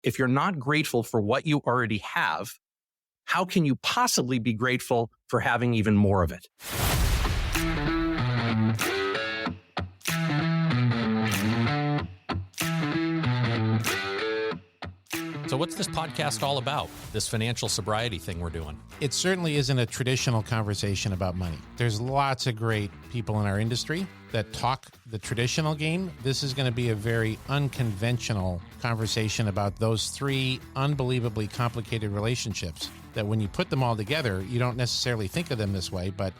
If you're not grateful for what you already have, how can you possibly be grateful for having even more of it? So what's this podcast all about, this financial sobriety thing we're doing? It certainly isn't a traditional conversation about money. There's lots of great people in our industry that talk the traditional game. This is going to be a very unconventional conversation about those three unbelievably complicated relationships that when you put them all together, you don't necessarily think of them this way, but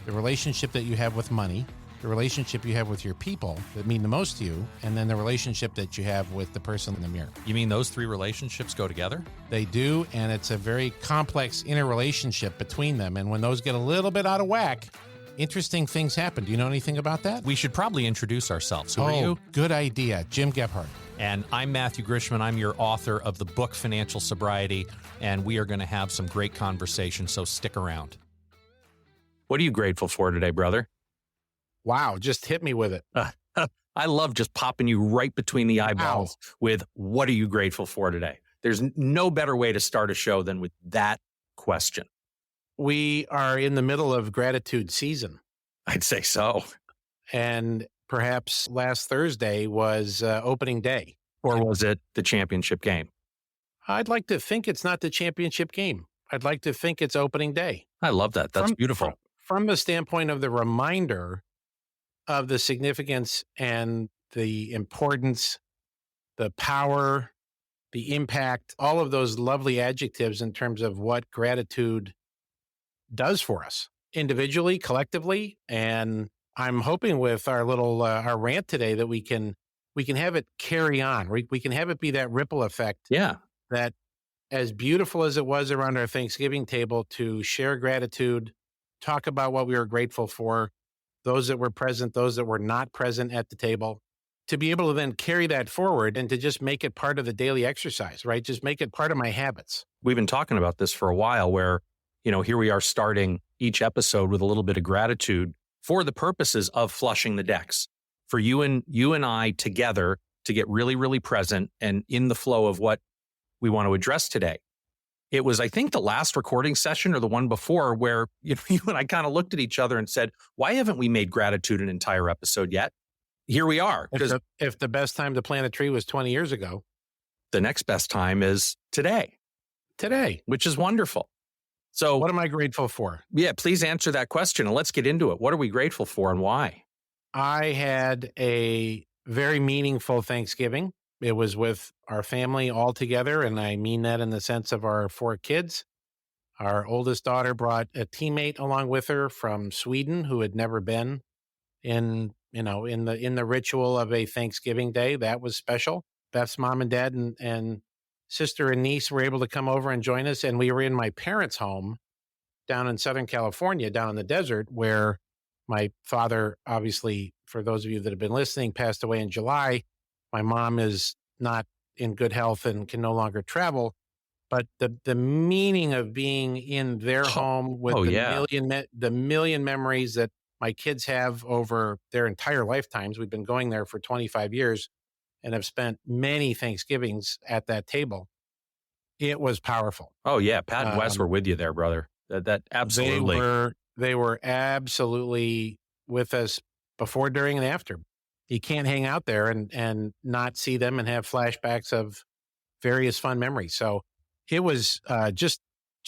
the relationship that you have with money, the relationship you have with your people that mean the most to you, and then the relationship that you have with the person in the mirror. You mean those three relationships go together? They do, and it's a very complex interrelationship between them. And when those get a little bit out of whack, interesting things happen. Do you know anything about that? We should probably introduce ourselves. Who are you? Good idea. Jim Gebhardt. And I'm Matthew Grishman. I'm your author of the book Financial Sobriety, and we are going to have some great conversation, so stick around. What are you grateful for today, brother? Wow, just hit me with it. I love just popping you right between the eyeballs with what are you grateful for today? There's no better way to start a show than with that question. We are in the middle of gratitude season. I'd say so. And perhaps last Thursday was opening day. Or was it the championship game? I'd like to think it's not the championship game. I'd like to think it's opening day. I love that. That's beautiful. From the standpoint of the reminder of the significance and the importance, the power, the impact, all of those lovely adjectives in terms of what gratitude does for us individually, collectively. And I'm hoping with our little our rant today that we can have it carry on. We can have it be that ripple effect. Yeah. That as beautiful as it was around our Thanksgiving table to share gratitude, talk about what we were grateful for, those that were present, those that were not present at the table, to be able to then carry that forward and to just make it part of the daily exercise, right? Just make it part of my habits. We've been talking about this for a while where, here we are starting each episode with a little bit of gratitude for the purposes of flushing the decks, for you and I together to get really, really present and in the flow of what we want to address today. It was, I think, the last recording session or the one before where you and I kind of looked at each other and said, why haven't we made gratitude an entire episode yet? Here we are. If the best time to plant a tree was 20 years ago, the next best time is today, which is wonderful. So what am I grateful for? Yeah, please answer that question and let's get into it. What are we grateful for and why? I had a very meaningful Thanksgiving. It was with our family all together, and I mean that in the sense of our 4 kids. Our oldest daughter brought a teammate along with her from Sweden who had never been in the ritual of a Thanksgiving day. That was special. Beth's mom and dad and sister and niece were able to come over and join us, and we were in my parents' home down in Southern California, down in the desert, where my father, obviously, for those of you that have been listening, passed away in July. My mom is not in good health and can no longer travel, but the meaning of being in their home with the million memories that my kids have over their entire lifetimes. We've been going there for 25 years and have spent many Thanksgivings at that table. It was powerful. Oh yeah. Pat and Wes were with you there, brother. That absolutely. They were absolutely with us before, during, and after. You can't hang out there and not see them and have flashbacks of various fun memories. So it was just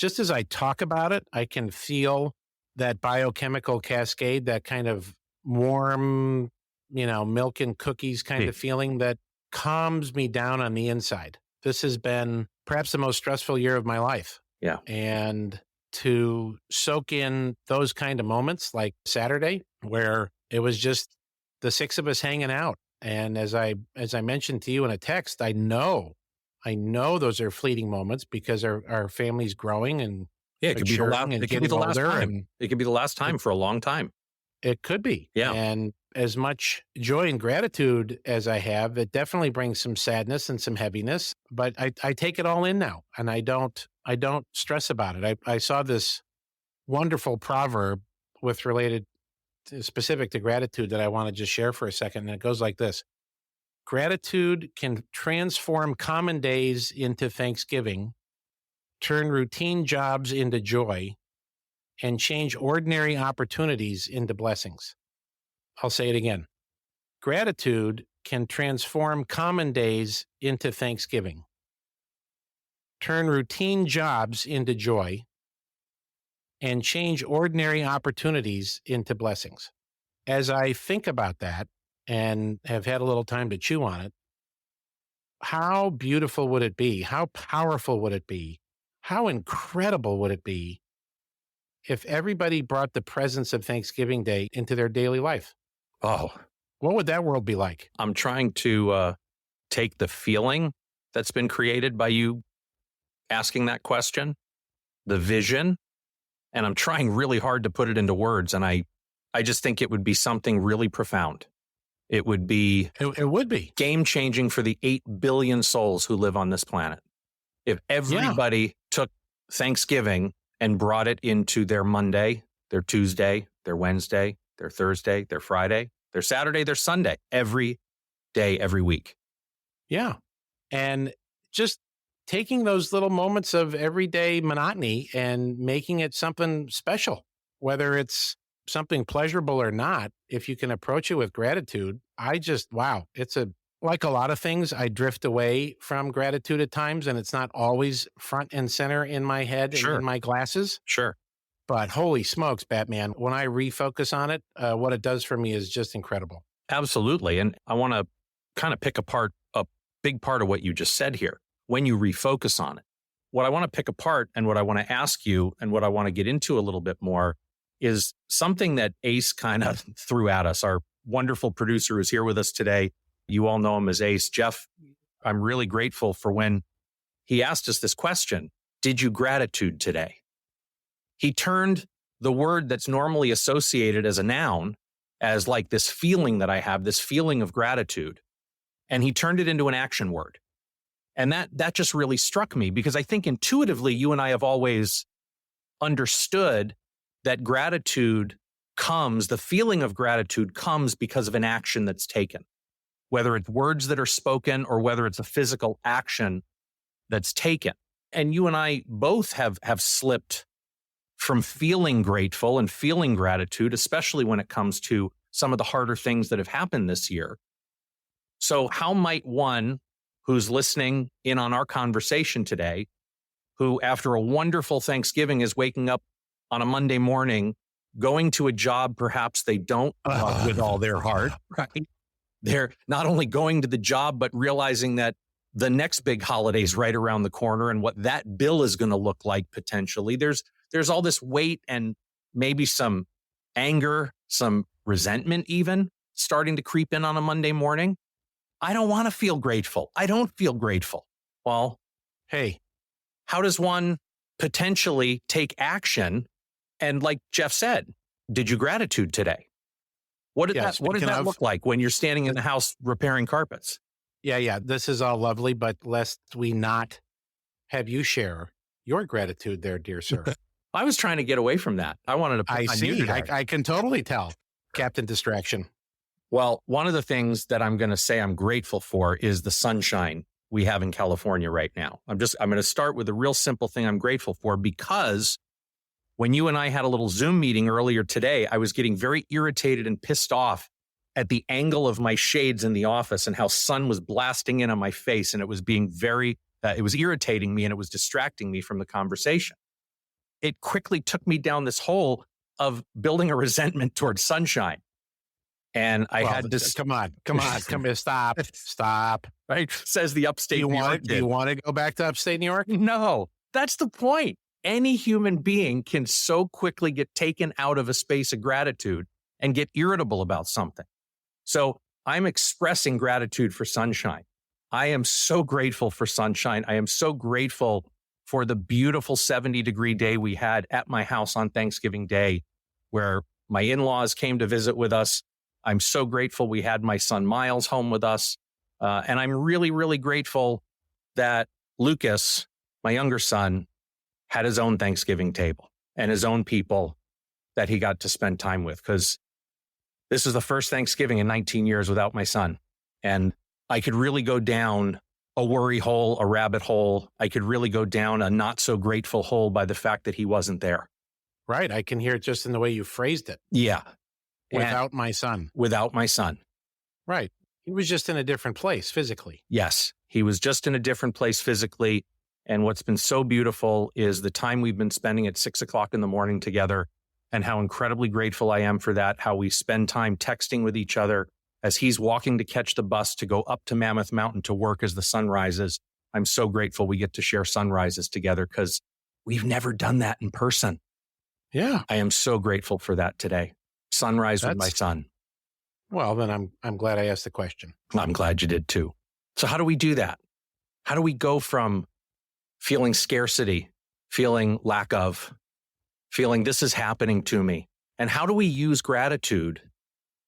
as I talk about it, I can feel that biochemical cascade, that kind of warm, milk and cookies kind of feeling that calms me down on the inside. This has been perhaps the most stressful year of my life. Yeah. And to soak in those kind of moments like Saturday, where it was just the 6 of us hanging out. And as I mentioned to you in a text, I know those are fleeting moments because our family's growing and it could be the last. It could be the last time. It could be the last time for a long time. It could be. Yeah. And as much joy and gratitude as I have, it definitely brings some sadness and some heaviness. But I take it all in now, and I don't stress about it. I saw this wonderful proverb specific to gratitude that I want to just share for a second. And it goes like this: Gratitude can transform common days into Thanksgiving, turn routine jobs into joy, and change ordinary opportunities into blessings. I'll say it again. Gratitude can transform common days into Thanksgiving, turn routine jobs into joy, and change ordinary opportunities into blessings. As I think about that and have had a little time to chew on it, how beautiful would it be? How powerful would it be? How incredible would it be if everybody brought the presence of Thanksgiving Day into their daily life? Oh, What would that world be like? I'm trying to take the feeling that's been created by you asking that question, the vision, and I'm trying really hard to put it into words. And I just think it would be something really profound. It would be It would be. game changing for the 8 billion souls who live on this planet. If everybody took Thanksgiving and brought it into their Monday, their Tuesday, their Wednesday, their Thursday, their Friday, their Saturday, their Sunday, every day, every week. Yeah. And just taking those little moments of everyday monotony and making it something special, whether it's something pleasurable or not, if you can approach it with gratitude, wow, like a lot of things, I drift away from gratitude at times, and it's not always front and center in my head and in my glasses. Sure. But holy smokes, Batman, when I refocus on it, what it does for me is just incredible. Absolutely. And I want to kind of pick apart a big part of what you just said here. When you refocus on it, what I want to pick apart and what I want to ask you and what I want to get into a little bit more is something that Ace kind of threw at us. Our wonderful producer who's here with us today. You all know him as Ace. Jeff, I'm really grateful for when he asked us this question. Did you gratitude today? He turned the word that's normally associated as a noun, as like this feeling that I have, this feeling of gratitude, and he turned it into an action word. And that just really struck me because I think intuitively you and I have always understood that gratitude comes, the feeling of gratitude comes because of an action that's taken, whether it's words that are spoken or whether it's a physical action that's taken. And you and I both have slipped from feeling grateful and feeling gratitude, especially when it comes to some of the harder things that have happened this year. So how might one who's listening in on our conversation today, who after a wonderful Thanksgiving is waking up on a Monday morning, going to a job perhaps they don't love with all their heart, right? They're not only going to the job, but realizing that the next big holiday is right around the corner and what that bill is going to look like potentially. There's all this weight and maybe some anger, some resentment even starting to creep in on a Monday morning. I don't want to feel grateful. I don't feel grateful. Well, hey, how does one potentially take action? And like Jeff said, did you gratitude today? What did that look like when you're standing in the house repairing carpets? Yeah. This is all lovely, but lest we not have you share your gratitude there, dear sir. I was trying to get away from that. I wanted to put on you today. I can totally tell. Captain Distraction. Well, one of the things that I'm going to say I'm grateful for is the sunshine we have in California right now. I'm going to start with a real simple thing I'm grateful for, because when you and I had a little Zoom meeting earlier today, I was getting very irritated and pissed off at the angle of my shades in the office and how sun was blasting in on my face. And it was being it was irritating me and it was distracting me from the conversation. It quickly took me down this hole of building a resentment towards sunshine. And I had to come on, stop. Right? Says the upstate New York. Do you want to go back to upstate New York? No, that's the point. Any human being can so quickly get taken out of a space of gratitude and get irritable about something. So I'm expressing gratitude for sunshine. I am so grateful for sunshine. I am so grateful for the beautiful 70-degree day we had at my house on Thanksgiving Day, where my in-laws came to visit with us. I'm so grateful we had my son Miles home with us. And I'm really, really grateful that Lucas, my younger son, had his own Thanksgiving table and his own people that he got to spend time with, because this is the first Thanksgiving in 19 years without my son. And I could really go down a worry hole, a rabbit hole. I could really go down a not so grateful hole by the fact that he wasn't there. Right. I can hear it just in the way you phrased it. Yeah. Without my son. Without my son. Right. He was just in a different place physically. Yes. He was just in a different place physically. And what's been so beautiful is the time we've been spending at 6 o'clock in the morning together, and how incredibly grateful I am for that, how we spend time texting with each other as he's walking to catch the bus to go up to Mammoth Mountain to work as the sun rises. I'm so grateful we get to share sunrises together because we've never done that in person. Yeah. I am so grateful for that today. Sunrise with my son. Well, then I'm glad I asked the question. I'm glad you did too. So how do we do that? How do we go from feeling scarcity, feeling lack of, feeling this is happening to me? And how do we use gratitude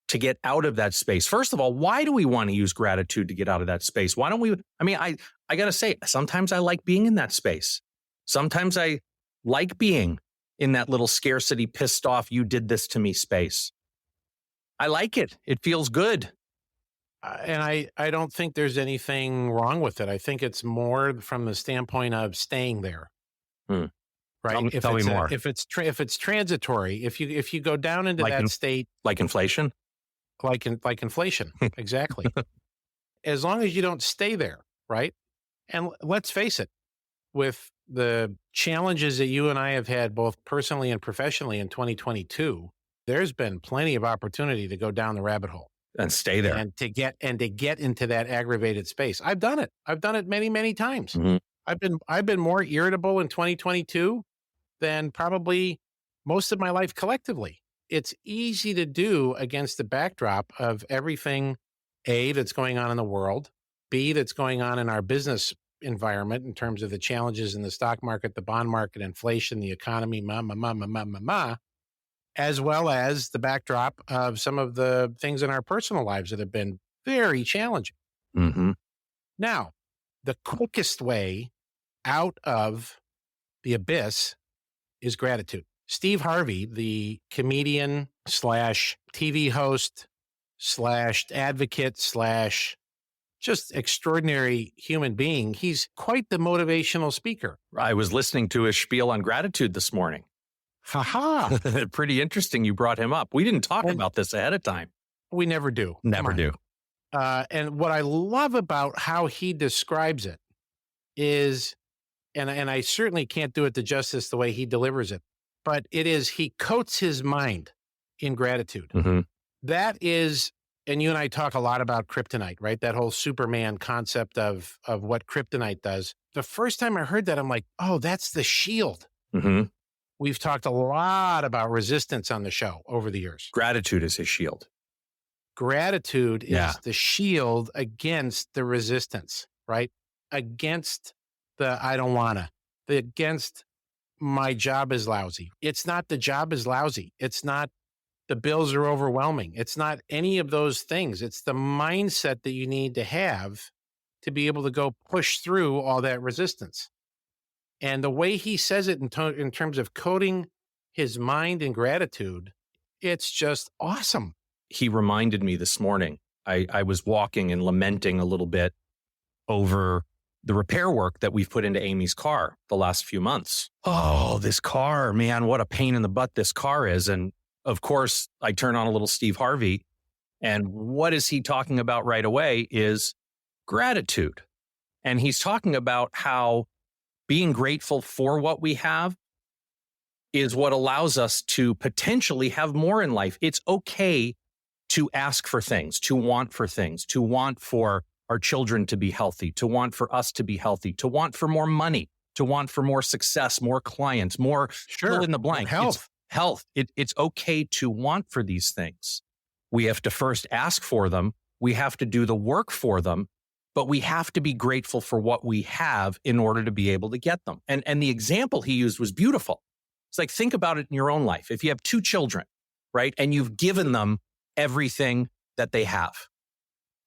to get out of that space? First of all, why do we want to use gratitude to get out of that space? Why don't we? I mean, I got to say, sometimes I like being in that space. Sometimes I like being in that little scarcity, pissed off, you did this to me space. I like it. It feels good. And I don't think there's anything wrong with it. I think it's more from the standpoint of staying there. Right. Tell me more. If it's transitory, if you go down into that state, like inflation, like inflation, exactly. As long as you don't stay there, right? And let's face it, with the challenges that you and I have had both personally and professionally in 2022, there's been plenty of opportunity to go down the rabbit hole and stay there and to get into that aggravated space. I've done it. I've done it many, many times. Mm-hmm. I've been more irritable in 2022 than probably most of my life collectively. It's easy to do against the backdrop of everything, A, that's going on in the world, B, that's going on in our business environment in terms of the challenges in the stock market, the bond market, inflation, the economy, as well as the backdrop of some of the things in our personal lives that have been very challenging. Mm-hmm. Now, the quickest way out of the abyss is gratitude. Steve Harvey, the comedian / TV host / advocate / just extraordinary human being, he's quite the motivational speaker. I was listening to his spiel on gratitude this morning. Ha! Pretty interesting you brought him up. We didn't talk about this ahead of time. We never do. Never do. And what I love about how he describes it is, and I certainly can't do it the justice the way he delivers it, but it is he coats his mind in gratitude. Mm-hmm. That is, and you and I talk a lot about kryptonite, right? That whole Superman concept of what kryptonite does. The first time I heard that, I'm like, oh, that's the shield. Mm-hmm. We've talked a lot about resistance on the show over the years. Gratitude is his shield. Gratitude is the shield against the resistance, right? Against the I don't wanna, against my job is lousy. It's not the job is lousy. It's not the bills are overwhelming. It's not any of those things. It's the mindset that you need to have to be able to go push through all that resistance. And the way he says it in terms of coating his mind in gratitude, it's just awesome. He reminded me this morning, I was walking and lamenting a little bit over the repair work that we've put into Amy's car the last few months. Oh, this car, man, what a pain in the butt this car is. And of course, I turn on a little Steve Harvey. And what is he talking about right away is gratitude. And he's talking about how being grateful for what we have is what allows us to potentially have more in life. It's okay to ask for things, to want for things, to want for our children to be healthy, to want for us to be healthy, to want for more money, to want for more success, more clients, more fill in the blank. Health. It's okay to want for these things. We have to first ask for them. We have to do the work for them. But we have to be grateful for what we have in order to be able to get them. And the example he used was beautiful. It's like, think about it in your own life. If you have 2 children, right, and you've given them everything that they have,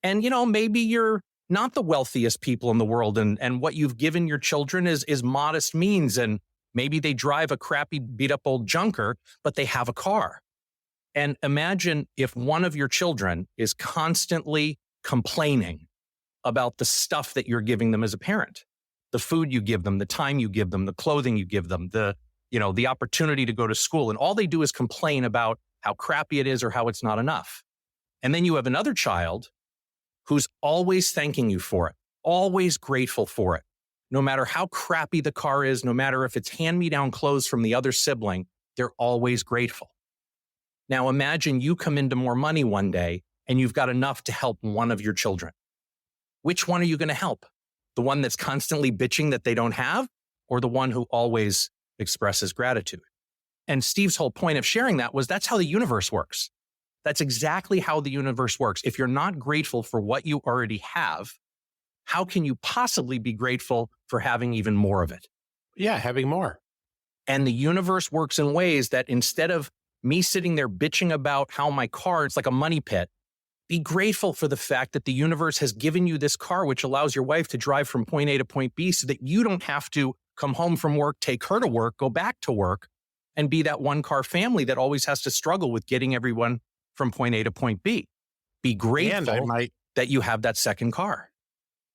and, you know, maybe you're not the wealthiest people in the world, and what you've given your children is modest means, and maybe they drive a crappy, beat-up old junker, but they have a car. And imagine if one of your children is constantly complaining about the stuff that you're giving them as a parent, the food you give them, the time you give them, the clothing you give them, the opportunity to go to school. And all they do is complain about how crappy it is or how it's not enough. And then you have another child who's always thanking you for it, always grateful for it. No matter how crappy the car is, no matter if it's hand-me-down clothes from the other sibling, they're always grateful. Now imagine you come into more money one day and you've got enough to help one of your children. Which one are you going to help? The one that's constantly bitching that they don't have, or the one who always expresses gratitude? And Steve's whole point of sharing that was that's how the universe works. That's exactly how the universe works. If you're not grateful for what you already have, how can you possibly be grateful for having even more of it? Yeah, having more. And the universe works in ways that instead of me sitting there bitching about how my car is like a money pit, be grateful for the fact that the universe has given you this car, which allows your wife to drive from point A to point B so that you don't have to come home from work, take her to work, go back to work, and be that one car family that always has to struggle with getting everyone from point A to point B. Be grateful that you have that second car.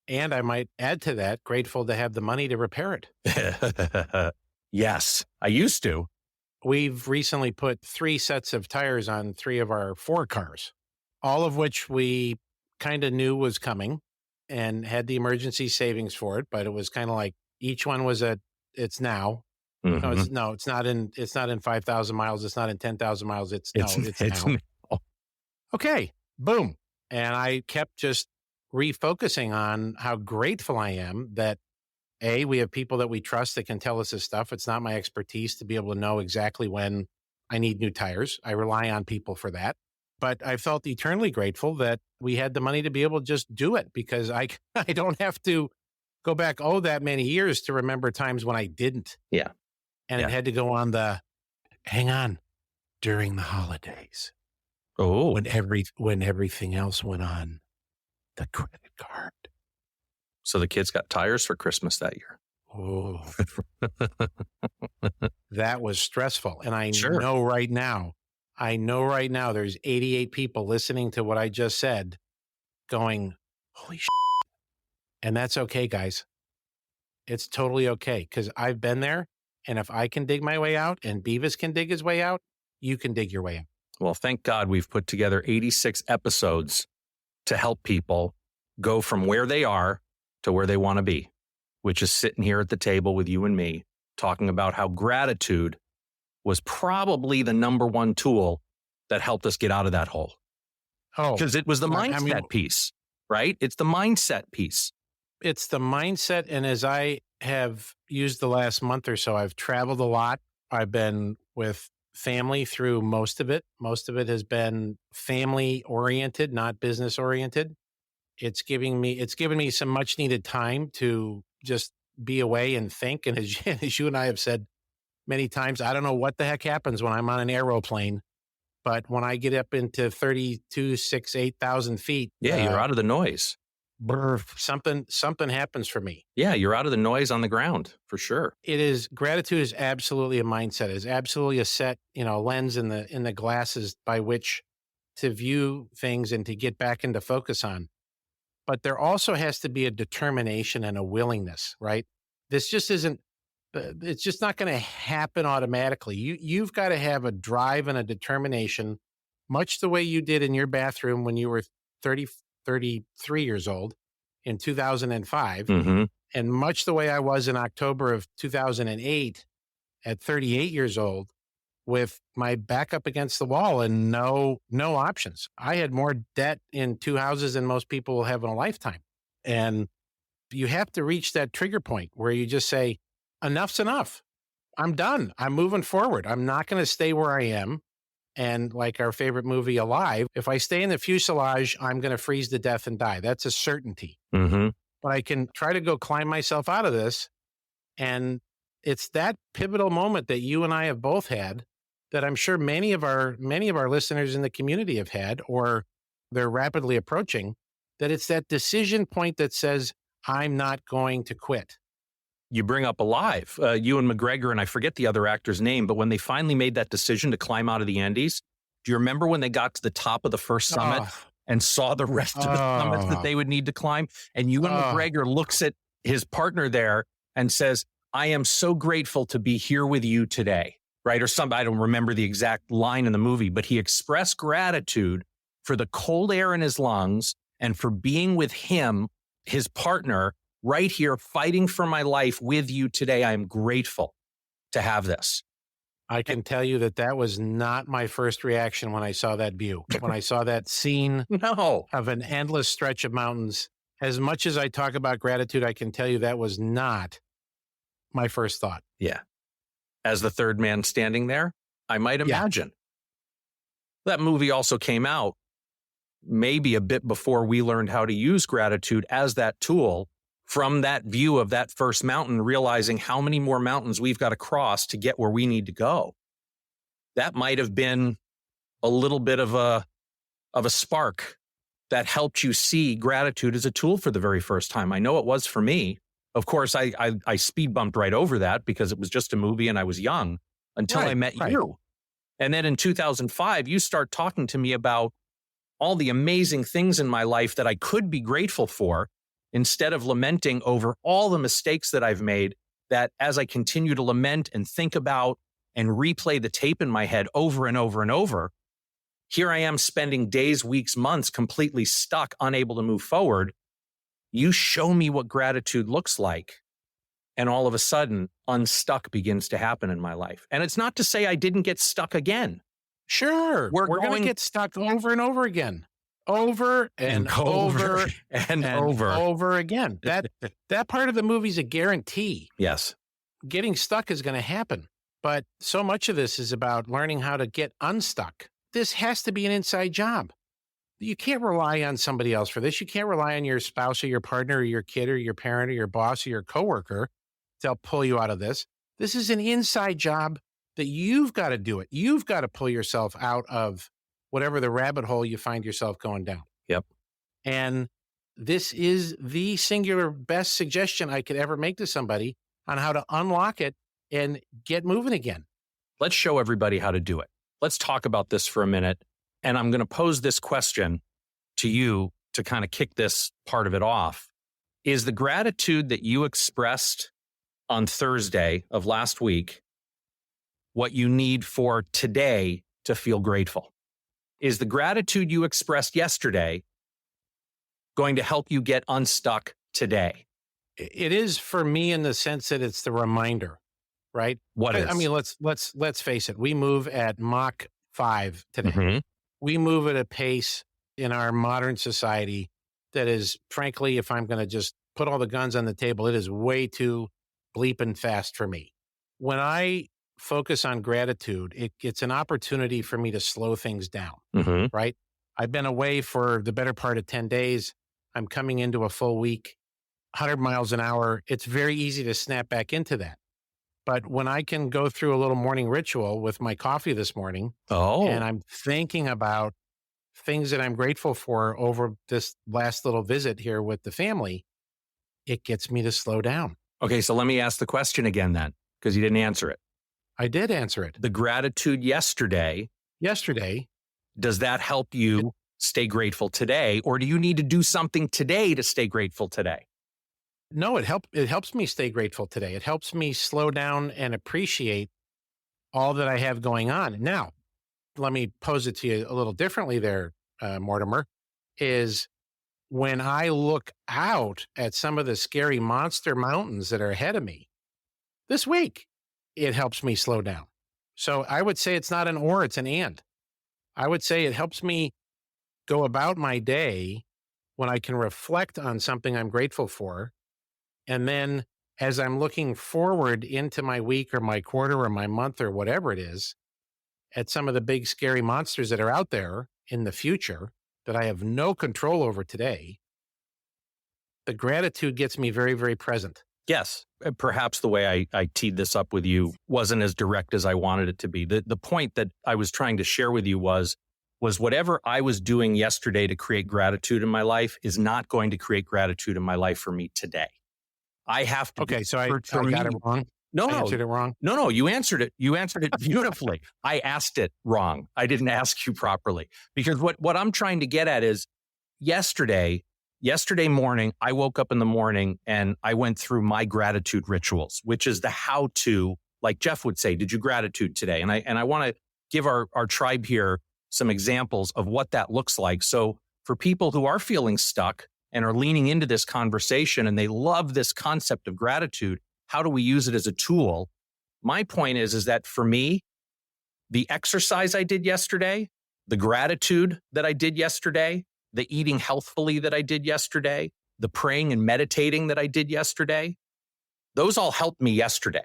And I might add to that, grateful to have the money to repair it. Yes, I used to. We've recently put 3 sets of tires on 3 of our 4 cars, all of which we kind of knew was coming and had the emergency savings for it. But it was kind of like each one was it's now. Mm-hmm. It's not in 5,000 miles. It's not in 10,000 miles. It's now. Okay, boom. And I kept just refocusing on how grateful I am that we have people that we trust that can tell us this stuff. It's not my expertise to be able to know exactly when I need new tires. I rely on people for that. But I felt eternally grateful that we had the money to be able to just do it because I don't have to go back, that many years to remember times when I didn't. Yeah. And it had to go on during the holidays. Oh. When everything else went on the credit card. So the kids got tires for Christmas that year. Oh, that was stressful. And I Sure. know right now there's 88 people listening to what I just said going, holy shit. And that's okay, guys. It's totally okay because I've been there. And if I can dig my way out and Beavis can dig his way out, you can dig your way out. Well, thank God we've put together 86 episodes to help people go from where they are to where they want to be, which is sitting here at the table with you and me, talking about how gratitude was probably the number one tool that helped us get out of that hole. Oh, because it was the mindset piece, right? It's the mindset piece. It's the mindset. And as I have used the last month or so, I've traveled a lot. I've been with family through most of it. Most of it has been family oriented, not business oriented. It's given me some much needed time to just be away and think. And as you and I have said many times, I don't know what the heck happens when I'm on an aeroplane, but when I get up into 8,000 feet. Yeah, you're out of the noise. Something happens for me. Yeah, you're out of the noise on the ground for sure. Gratitude is absolutely a mindset. It is absolutely a set, lens in the glasses by which to view things and to get back into focus on. But there also has to be a determination and a willingness, right? This just isn't, it's just not going to happen automatically. You've got to have a drive and a determination, much the way you did in your bathroom when you were 33 years old in 2005, mm-hmm. and much the way I was in October of 2008 at 38 years old with my back up against the wall and no options. I had more debt in 2 houses than most people will have in a lifetime. And you have to reach that trigger point where you just say, enough's enough. I'm done. I'm moving forward. I'm not going to stay where I am. And like our favorite movie, Alive, if I stay in the fuselage, I'm going to freeze to death and die. That's a certainty. Mm-hmm. But I can try to go climb myself out of this. And it's that pivotal moment that you and I have both had that I'm sure many of our listeners in the community have had, or they're rapidly approaching, that it's that decision point that says, I'm not going to quit. You bring up Alive, Ewan McGregor, and I forget the other actor's name, but when they finally made that decision to climb out of the Andes, do you remember when they got to the top of the first summit and saw the rest of the summits that they would need to climb. And Ewan McGregor looks at his partner there and says, I am so grateful to be here with you today, right? Or something, I don't remember the exact line in the movie, but he expressed gratitude for the cold air in his lungs and for being with him, his partner, right here, fighting for my life with you today. I am grateful to have this. I can tell you that was not my first reaction when I saw that view. When I saw that scene of an endless stretch of mountains, as much as I talk about gratitude, I can tell you that was not my first thought. Yeah. As the third man standing there, I might imagine. That movie also came out maybe a bit before we learned how to use gratitude as that tool. From that view of that first mountain, realizing how many more mountains we've got to cross to get where we need to go. That might have been a little bit of a spark that helped you see gratitude as a tool for the very first time. I know it was for me. Of course, I speed bumped right over that because it was just a movie and I was young until I met you. And then in 2005, you start talking to me about all the amazing things in my life that I could be grateful for, instead of lamenting over all the mistakes that I've made, that as I continue to lament and think about and replay the tape in my head over and over and over, here I am spending days, weeks, months completely stuck, unable to move forward. You show me what gratitude looks like. And all of a sudden, unstuck begins to happen in my life. And it's not to say I didn't get stuck again. Sure. We're going to get stuck over and over again. Over and over and over again. That part of the movie is a guarantee. Yes. Getting stuck is going to happen. But so much of this is about learning how to get unstuck. This has to be an inside job. You can't rely on somebody else for this. You can't rely on your spouse or your partner or your kid or your parent or your boss or your coworker to help pull you out of this. This is an inside job that you've got to do it. You've got to pull yourself out of whatever the rabbit hole you find yourself going down. Yep. And this is the singular best suggestion I could ever make to somebody on how to unlock it and get moving again. Let's show everybody how to do it. Let's talk about this for a minute. And I'm going to pose this question to you to kind of kick this part of it off. Is the gratitude that you expressed on Thursday of last week what you need for today to feel grateful? Is the gratitude you expressed yesterday going to help you get unstuck today? It is for me in the sense that it's the reminder, right? What is? I mean, let's face it. We move at Mach 5 today. Mm-hmm. We move at a pace in our modern society that is, frankly, if I'm going to just put all the guns on the table, it is way too bleeping fast for me. When I focus on gratitude, it's an opportunity for me to slow things down, right? I've been away for the better part of 10 days. I'm coming into a full week, 100 miles an hour. It's very easy to snap back into that. But when I can go through a little morning ritual with my coffee this morning, and I'm thinking about things that I'm grateful for over this last little visit here with the family, it gets me to slow down. Okay, so let me ask the question again then, because you didn't answer it. I did answer it. The gratitude yesterday, does that help you stay grateful today? Or do you need to do something today to stay grateful today? No, it helps me stay grateful today. It helps me slow down and appreciate all that I have going on. Now, let me pose it to you a little differently there, Mortimer, is when I look out at some of the scary monster mountains that are ahead of me this week, it helps me slow down. So I would say it's not an or, it's an and. I would say it helps me go about my day when I can reflect on something I'm grateful for. And then as I'm looking forward into my week or my quarter or my month or whatever it is, at some of the big scary monsters that are out there in the future that I have no control over today, the gratitude gets me very, very present. Yes. Perhaps the way I teed this up with you wasn't as direct as I wanted it to be. The point that I was trying to share with you was whatever I was doing yesterday to create gratitude in my life is not going to create gratitude in my life for me today. I have to. Okay, so I got it wrong. No, I answered it wrong. No, you answered it. You answered it beautifully. I asked it wrong. I didn't ask you properly. Because what I'm trying to get at is yesterday morning, I woke up in the morning and I went through my gratitude rituals, which is the how to, like Jeff would say, did you gratitude today? And I want to give our tribe here some examples of what that looks like. So for people who are feeling stuck and are leaning into this conversation and they love this concept of gratitude, how do we use it as a tool? My point is that for me, the exercise I did yesterday, the gratitude that I did yesterday, the eating healthfully that I did yesterday, the praying and meditating that I did yesterday, those all helped me yesterday.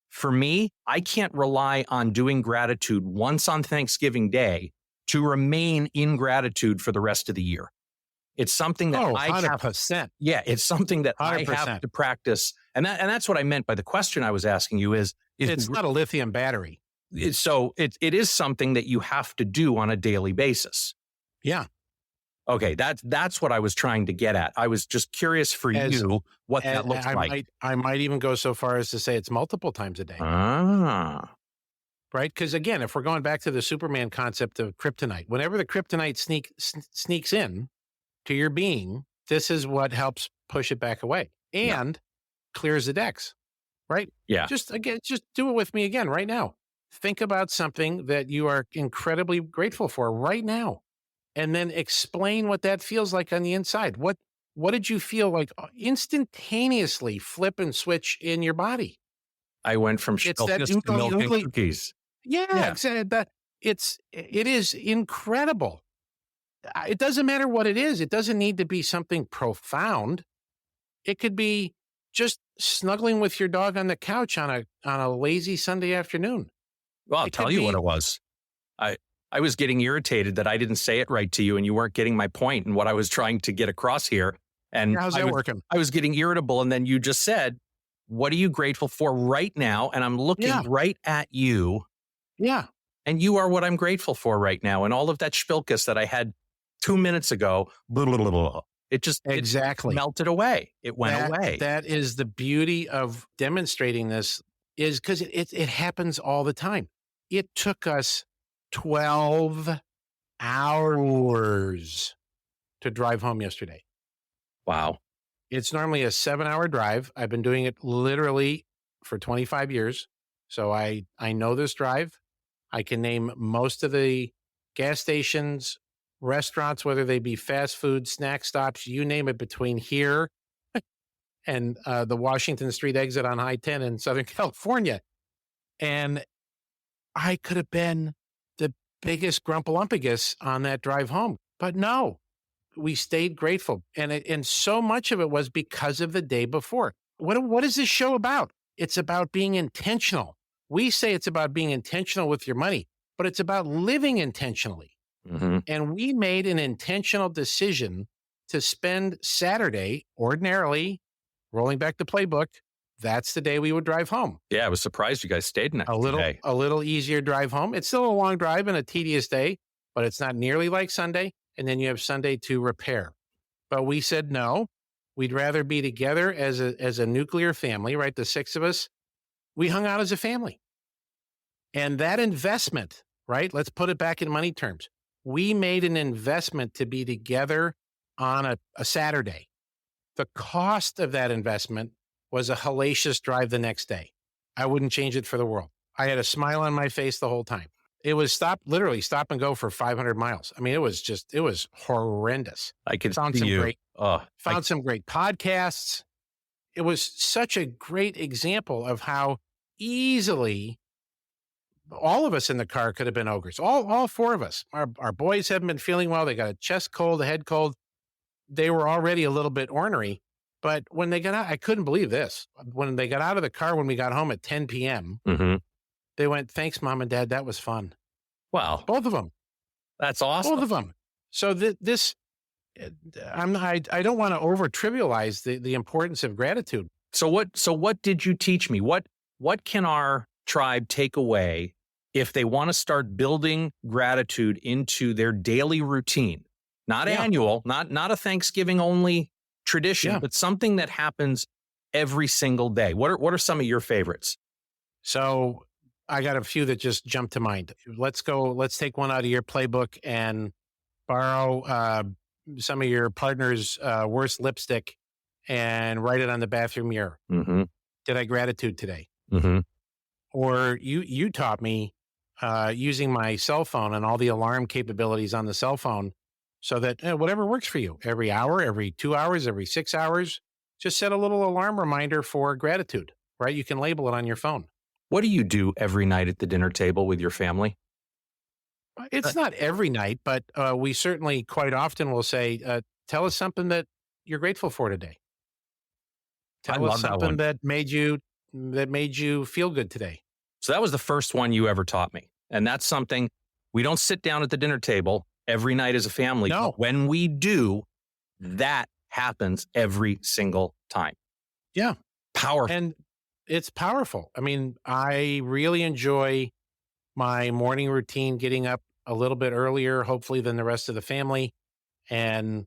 For me, I can't rely on doing gratitude once on Thanksgiving Day to remain in gratitude for the rest of the year. It's something that 100%. It's something that 100%. I have to practice. And that's what I meant by the question I was asking you is it's not a lithium battery. So it is something that you have to do on a daily basis. Yeah. Okay, that's what I was trying to get at. I was just curious for you what that looks like. I might even go so far as to say it's multiple times a day. Ah. Right? Because again, if we're going back to the Superman concept of kryptonite, whenever the kryptonite sneaks in to your being, this is what helps push it back away and clears the decks. Right? Yeah. Just do it with me again right now. Think about something that you are incredibly grateful for right now. And then explain what that feels like on the inside. What did you feel like instantaneously flip and switch in your body? I went from Schilkus to milk and cookies. Yeah. Exactly. It is incredible. It doesn't matter what it is. It doesn't need to be something profound. It could be just snuggling with your dog on the couch on a lazy Sunday afternoon. Well, I'll tell you what it was. I was getting irritated that I didn't say it right to you and you weren't getting my point and what I was trying to get across here. And how's that working? I was getting irritable. And then you just said, what are you grateful for right now? And I'm looking right at you. Yeah. And you are what I'm grateful for right now. And all of that Schilkus that I had 2 minutes ago, blah, blah, blah, blah, it just exactly it melted away. It went away. That is the beauty of demonstrating this, is because it happens all the time. It took us 12 hours to drive home yesterday. Wow. It's normally a 7-hour drive. I've been doing it literally for 25 years. So I know this drive. I can name most of the gas stations, restaurants, whether they be fast food, snack stops, you name it, between here and the Washington Street exit on I-10 in Southern California. And I could have been the biggest grumpalumpigus on that drive home. But no, we stayed grateful. And so much of it was because of the day before. What is this show about? It's about being intentional. We say it's about being intentional with your money, but it's about living intentionally. Mm-hmm. And we made an intentional decision to spend Saturday, ordinarily, rolling back the playbook, that's the day we would drive home. Yeah, I was surprised you guys stayed an extra day. A little easier drive home. It's still a long drive and a tedious day, but it's not nearly like Sunday. And then you have Sunday to repair. But we said no. We'd rather be together as a nuclear family, right? The 6 of us. We hung out as a family. And that investment, right? Let's put it back in money terms. We made an investment to be together on a Saturday. The cost of that investment was a hellacious drive the next day. I wouldn't change it for the world. I had a smile on my face the whole time. It was literally stop and go for 500 miles. I mean, it was horrendous. I could found see some you. great, some great podcasts. It was such a great example of how easily all of us in the car could have been ogres. All 4 of us. Our boys haven't been feeling well. They got a chest cold, a head cold. They were already a little bit ornery. But when they got out, I couldn't believe this. When they got out of the car, when we got home at 10 p.m., mm-hmm. They went, thanks, Mom and Dad. That was fun. Wow. Both of them. That's awesome. Both of them. So I don't want to over trivialize the importance of gratitude. So what did you teach me? What can our tribe take away if they want to start building gratitude into their daily routine? Not annual, not a Thanksgiving only tradition, but something that happens every single day. What are some of your favorites? So I got a few that just jumped to mind. Let's take one out of your playbook and borrow some of your partner's worst lipstick and write it on the bathroom mirror. Mm-hmm. Did I gratitude today? Mm-hmm. Or you taught me using my cell phone and all the alarm capabilities on the cell phone so that whatever works for you, every hour, every 2 hours, every 6 hours, just set a little alarm reminder for gratitude, right? You can label it on your phone. What do you do every night at the dinner table with your family? It's not every night, but we certainly quite often will say, tell us something that you're grateful for today. Tell us something that made you feel good today. So that was the first one you ever taught me. And that's something we don't sit down at the dinner table every night as a family. No. But when we do, that happens every single time. Yeah. Powerful. And it's powerful. I mean, I really enjoy my morning routine, getting up a little bit earlier, hopefully, than the rest of the family. And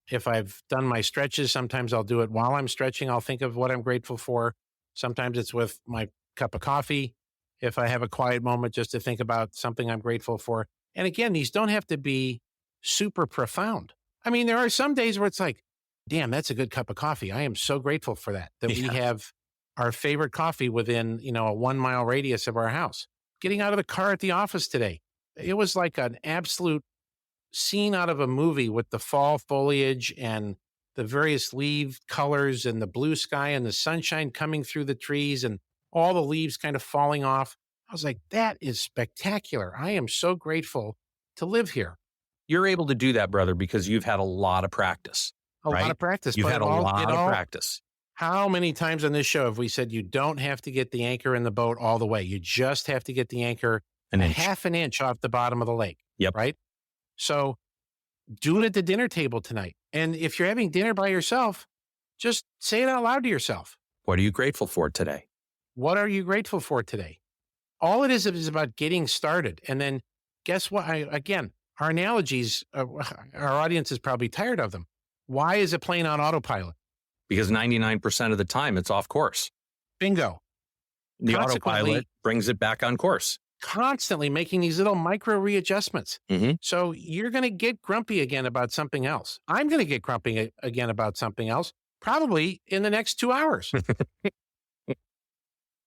if I've done my stretches, sometimes I'll do it while I'm stretching. I'll think of what I'm grateful for. Sometimes it's with my cup of coffee. If I have a quiet moment just to think about something I'm grateful for. And again, these don't have to be super profound. I mean, there are some days where it's like, damn, that's a good cup of coffee. I am so grateful for that we have our favorite coffee within, a 1 mile radius of our house. Getting out of the car at the office today, it was like an absolute scene out of a movie with the fall foliage and the various leaf colors and the blue sky and the sunshine coming through the trees and all the leaves kind of falling off. I was like, that is spectacular. I am so grateful to live here. You're able to do that, brother, because you've had a lot of practice. A lot of practice. You've had a lot of practice. How many times on this show have we said you don't have to get the anchor in the boat all the way? You just have to get the anchor half an inch off the bottom of the lake. Yep. Right? So do it at the dinner table tonight. And if you're having dinner by yourself, just say it out loud to yourself. What are you grateful for today? What are you grateful for today? All it is about getting started. And then guess what? Our analogies, our audience is probably tired of them. Why is it playing on autopilot? Because 99% of the time it's off course. Bingo. The autopilot brings it back on course. Constantly making these little micro readjustments. Mm-hmm. So you're going to get grumpy again about something else. I'm going to get grumpy again about something else, probably in the next 2 hours.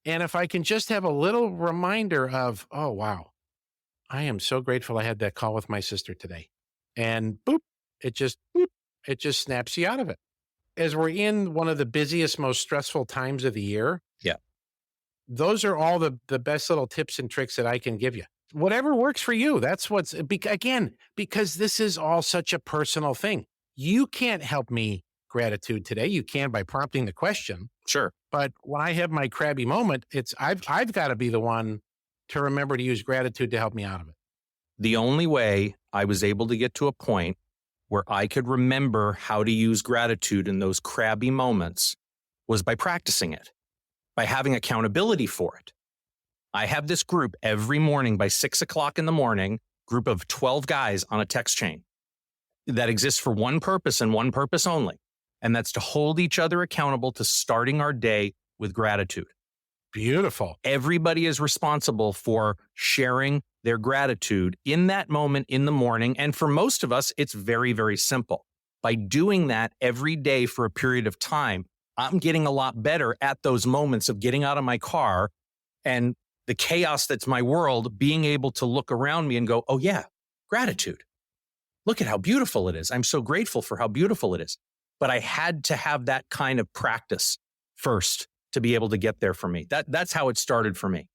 And if I can just have a little reminder of, oh, wow, I am so grateful I had that call with my sister today. And it just snaps you out of it. As we're in one of the busiest, most stressful times of the year. Yeah. Those are all the best little tips and tricks that I can give you. Whatever works for you. That's because this is all such a personal thing. You can't help me gratitude today. You can by prompting the question. Sure. But when I have my crabby moment, I've got to be the one to remember to use gratitude to help me out of it. The only way I was able to get to a point where I could remember how to use gratitude in those crabby moments was by practicing it, by having accountability for it. I have this group every morning by 6 o'clock in the morning, group of 12 guys on a text chain that exists for one purpose and one purpose only. And that's to hold each other accountable to starting our day with gratitude. Beautiful. Everybody is responsible for sharing their gratitude in that moment in the morning. And for most of us, it's very, very simple. By doing that every day for a period of time, I'm getting a lot better at those moments of getting out of my car and the chaos that's my world, being able to look around me and go, oh yeah, gratitude. Look at how beautiful it is. I'm so grateful for how beautiful it is. But I had to have that kind of practice first to be able to get there for me. That's how it started for me.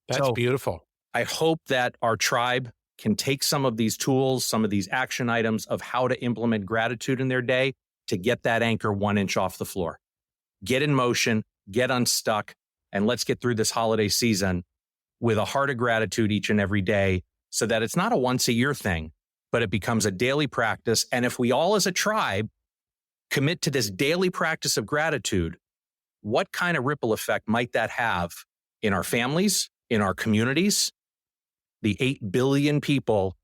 That's beautiful. I hope that our tribe can take some of these tools, some of these action items of how to implement gratitude in their day to get that anchor 1 inch off the floor. Get in motion, get unstuck, and let's get through this holiday season with a heart of gratitude each and every day so that it's not a once a year thing, but it becomes a daily practice. And if we all as a tribe commit to this daily practice of gratitude, what kind of ripple effect might that have in our families, in our communities, the 8 billion people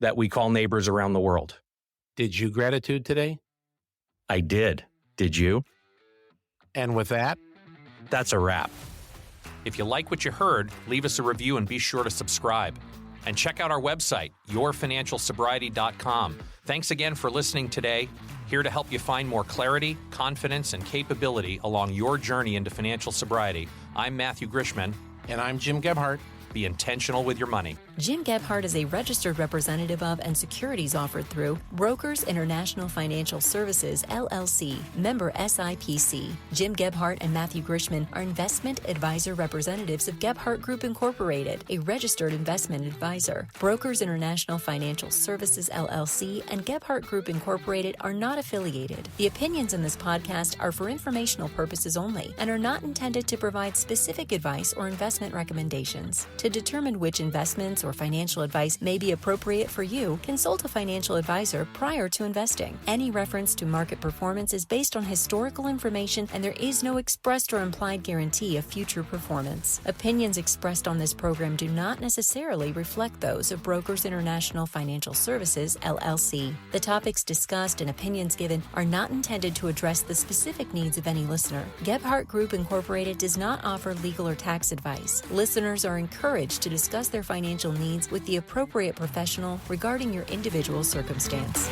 that we call neighbors around the world? Did you gratitude today? I did. Did you? And with that, that's a wrap. If you like what you heard, leave us a review and be sure to subscribe. And check out our website, yourfinancialsobriety.com. Thanks again for listening today. Here to help you find more clarity, confidence, and capability along your journey into financial sobriety. I'm Matthew Grishman. And I'm Jim Gebhardt. Be intentional with your money. Jim Gebhardt is a registered representative of and securities offered through Brokers International Financial Services, LLC, member SIPC. Jim Gebhardt and Matthew Grishman are investment advisor representatives of Gebhardt Group Incorporated, a registered investment advisor. Brokers International Financial Services, LLC, and Gebhardt Group Incorporated are not affiliated. The opinions in this podcast are for informational purposes only and are not intended to provide specific advice or investment recommendations. To determine which investments or financial advice may be appropriate for you, consult a financial advisor prior to investing. Any reference to market performance is based on historical information, and there is no expressed or implied guarantee of future performance. Opinions expressed on this program do not necessarily reflect those of Brokers International Financial Services, LLC. The topics discussed and opinions given are not intended to address the specific needs of any listener. Gebhardt Group Incorporated does not offer legal or tax advice. Listeners are encouraged to discuss their financial needs with the appropriate professional regarding your individual circumstance.